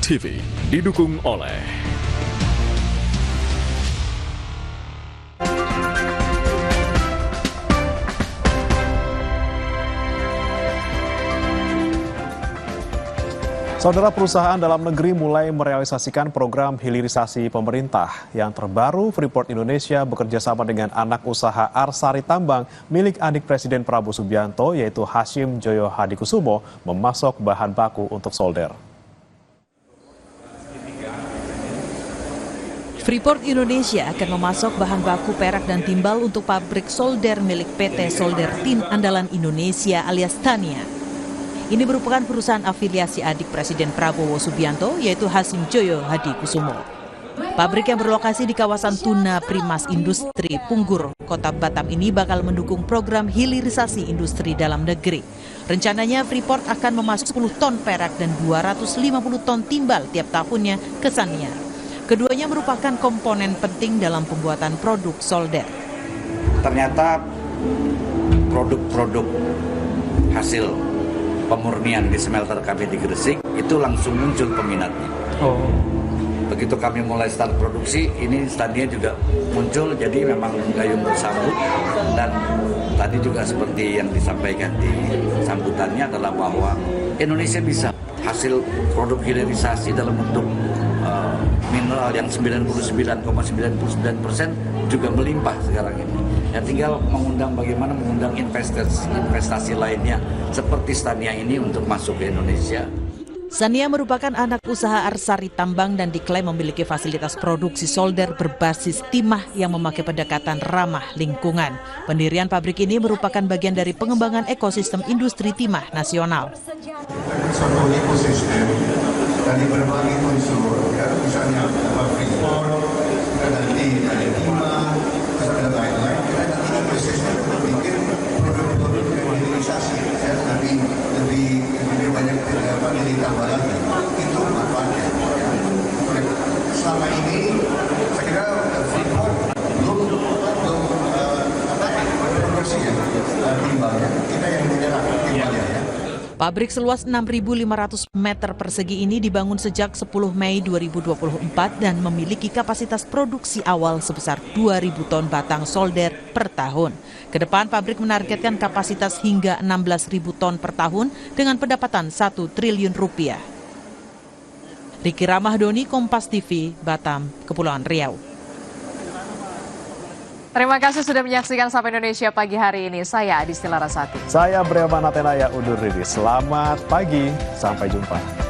TV didukung oleh Saudara, perusahaan dalam negeri mulai merealisasikan program hilirisasi pemerintah. Yang terbaru, Freeport Indonesia bekerja sama dengan anak usaha Arsari Tambang milik adik Presiden Prabowo Subianto, yaitu Hasyim Joyo Hadikusumo, memasok bahan baku untuk solder. Freeport Indonesia akan memasok bahan baku perak dan timbal untuk pabrik solder milik PT Solder Tin Andalan Indonesia alias Tania. Ini merupakan perusahaan afiliasi adik Presiden Prabowo Subianto, yaitu Hasyim Joyo Hadikusumo. Pabrik yang berlokasi di kawasan Tuna Primas Industri Punggur, Kota Batam ini bakal mendukung program hilirisasi industri dalam negeri. Rencananya Freeport akan memasok 10 ton perak dan 250 ton timbal tiap tahunnya ke Tania. Keduanya merupakan komponen penting dalam pembuatan produk solder. Ternyata produk-produk hasil pemurnian di smelter kami di Gresik itu langsung muncul peminatnya. Begitu kami mulai start produksi, ini Tania juga muncul, jadi memang gayung bersambut. Dan tadi juga seperti yang disampaikan di sambutannya adalah bahwa Indonesia bisa hasil produk hilirisasi dalam bentuk mineral yang 99,99% juga melimpah sekarang ini. Ya tinggal bagaimana mengundang investasi lainnya seperti Tania ini untuk masuk ke Indonesia. Tania merupakan anak usaha Arsari Tambang dan diklaim memiliki fasilitas produksi solder berbasis timah yang memakai pendekatan ramah lingkungan. Pendirian pabrik ini merupakan bagian dari pengembangan ekosistem industri timah nasional. Suatu ekosistem dari berbagai unsur, ya, misalnya Freeport, nanti ada timah, ada lain-lain. Kita nanti ekosistem berpikir produk-produk hilirisasi, ya, lebih banyak ditambah lagi. Itu manfaatnya. Ya. Selama ini saya kira Freeport belum produksi ya timbalnya. Kita yang menyerah timbalnya ya. Pabrik seluas 6.500 meter persegi ini dibangun sejak 10 Mei 2024 dan memiliki kapasitas produksi awal sebesar 2.000 ton batang solder per tahun. Kedepan pabrik menargetkan kapasitas hingga 16.000 ton per tahun dengan pendapatan 1 triliun rupiah. Riki Ramahdoni, Kompas TV, Batam, Kepulauan Riau. Terima kasih sudah menyaksikan Sapa Indonesia pagi hari ini. Saya Adisti Larasati. Saya Bremana Tenaya undur diri. Selamat pagi, sampai jumpa.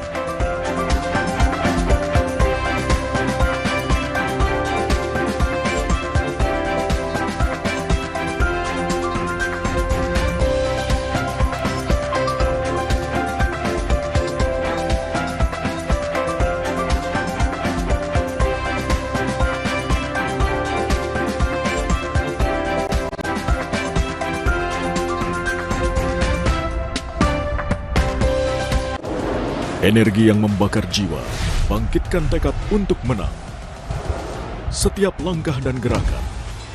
Energi yang membakar jiwa, bangkitkan tekad untuk menang. Setiap langkah dan gerakan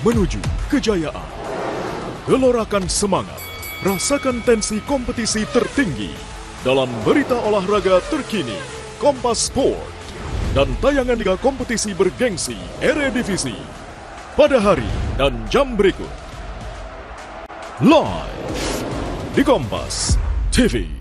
menuju kejayaan. Gelorakan semangat, rasakan tensi kompetisi tertinggi dalam berita olahraga terkini Kompas Sport dan tayangan liga kompetisi bergengsi Eredivisie pada hari dan jam berikut. Live di Kompas TV.